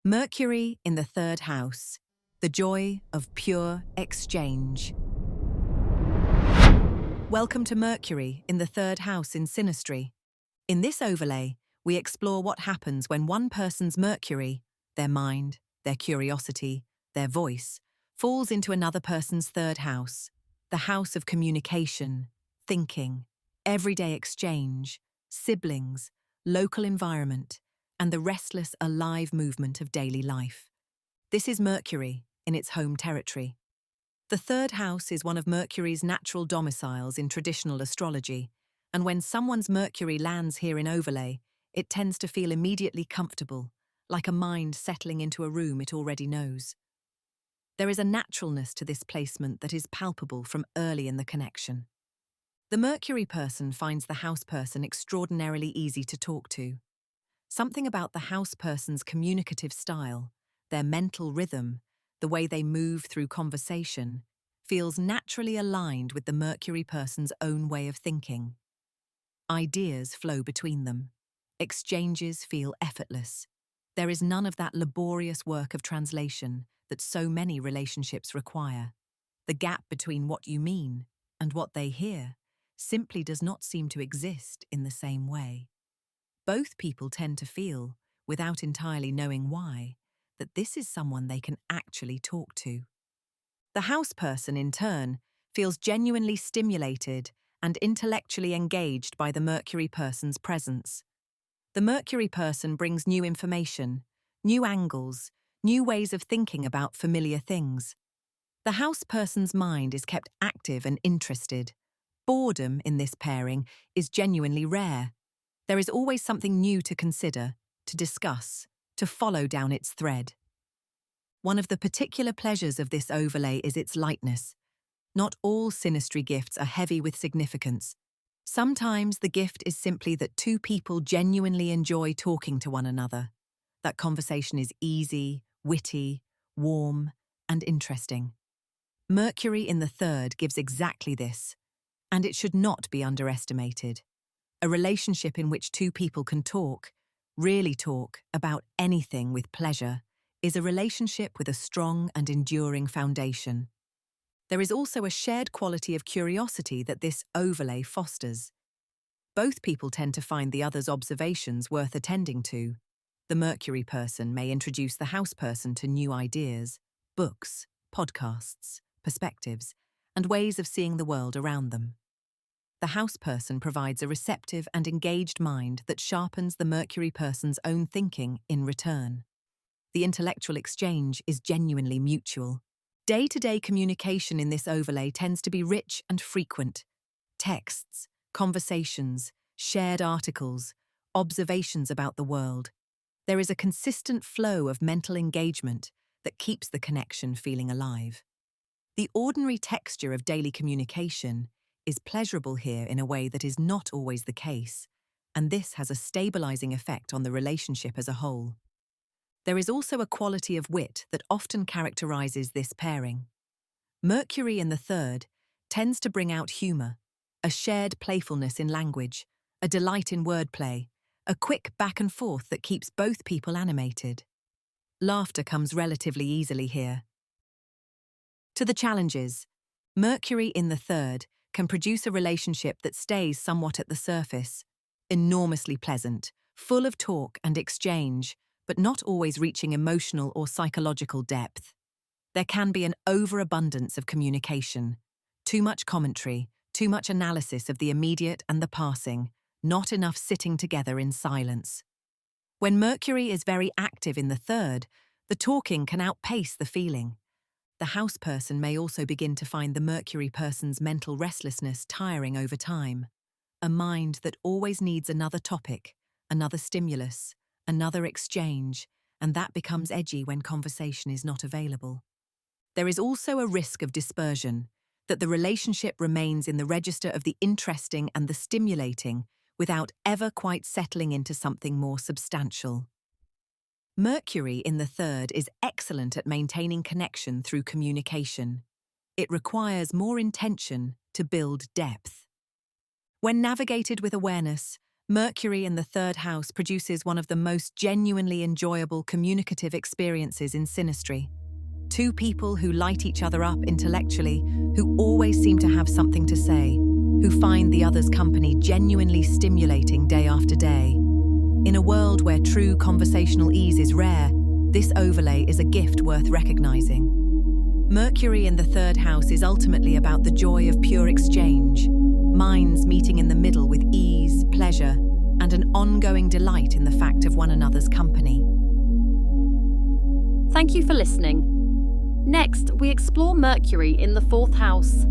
Mercury in the third house, the joy of pure exchange. Welcome to Mercury in the third house in synastry. In this overlay, we explore what happens when one person's Mercury, their mind, their curiosity, their voice, falls into another person's third house, the house of communication, thinking, everyday exchange, siblings, local environment, and the restless, alive movement of daily life. This is Mercury in its home territory. The third house is one of Mercury's natural domiciles in traditional astrology, and when someone's Mercury lands here in overlay, it tends to feel immediately comfortable, like a mind settling into a room it already knows. There is a naturalness to this placement that is palpable from early in the connection. The Mercury person finds the house person extraordinarily easy to talk to. Something about the house person's communicative style, their mental rhythm, the way they move through conversation, feels naturally aligned with the Mercury person's own way of thinking. Ideas flow between them. Exchanges feel effortless. There is none of that laborious work of translation that so many relationships require. The gap between what you mean and what they hear simply does not seem to exist in the same way. Both people tend to feel, without entirely knowing why, that this is someone they can actually talk to. The house person, in turn, feels genuinely stimulated and intellectually engaged by the Mercury person's presence. The Mercury person brings new information, new angles, new ways of thinking about familiar things. The house person's mind is kept active and interested. Boredom in this pairing is genuinely rare. There is always something new to consider, to discuss, to follow down its thread. One of the particular pleasures of this overlay is its lightness. Not all synastry gifts are heavy with significance. Sometimes the gift is simply that two people genuinely enjoy talking to one another. That conversation is easy, witty, warm, and interesting. Mercury in the third gives exactly this, and it should not be underestimated. A relationship in which two people can talk, really talk, about anything with pleasure, is a relationship with a strong and enduring foundation. There is also a shared quality of curiosity that this overlay fosters. Both people tend to find the other's observations worth attending to. The Mercury person may introduce the house person to new ideas, books, podcasts, perspectives, and ways of seeing the world around them. The house person provides a receptive and engaged mind that sharpens the Mercury person's own thinking in return. The intellectual exchange is genuinely mutual. Day-to-day communication in this overlay tends to be rich and frequent. Texts, conversations, shared articles, observations about the world. There is a consistent flow of mental engagement that keeps the connection feeling alive. The ordinary texture of daily communication is pleasurable here in a way that is not always the case, and this has a stabilizing effect on the relationship as a whole. There is also a quality of wit that often characterizes this pairing. Mercury in the third tends to bring out humor, a shared playfulness in language, a delight in wordplay, a quick back and forth that keeps both people animated. Laughter comes relatively easily here. To the challenges, Mercury in the third can produce a relationship that stays somewhat at the surface, enormously pleasant, full of talk and exchange, but not always reaching emotional or psychological depth. There can be an overabundance of communication, too much commentary, too much analysis of the immediate and the passing, not enough sitting together in silence. When Mercury is very active in the third, the talking can outpace the feeling. The house person may also begin to find the Mercury person's mental restlessness tiring over time, a mind that always needs another topic, another stimulus, another exchange, and that becomes edgy when conversation is not available. There is also a risk of dispersion, that the relationship remains in the register of the interesting and the stimulating without ever quite settling into something more substantial. Mercury in the third is excellent at maintaining connection through communication. It requires more intention to build depth. When navigated with awareness, Mercury in the third house produces one of the most genuinely enjoyable communicative experiences in synastry. Two people who light each other up intellectually, who always seem to have something to say, who find the other's company genuinely stimulating day after day. In a world where true conversational ease is rare, this overlay is a gift worth recognizing. Mercury in the third house is ultimately about the joy of pure exchange, minds meeting in the middle with ease, pleasure, and an ongoing delight in the fact of one another's company. Thank you for listening. Next, we explore Mercury in the fourth house.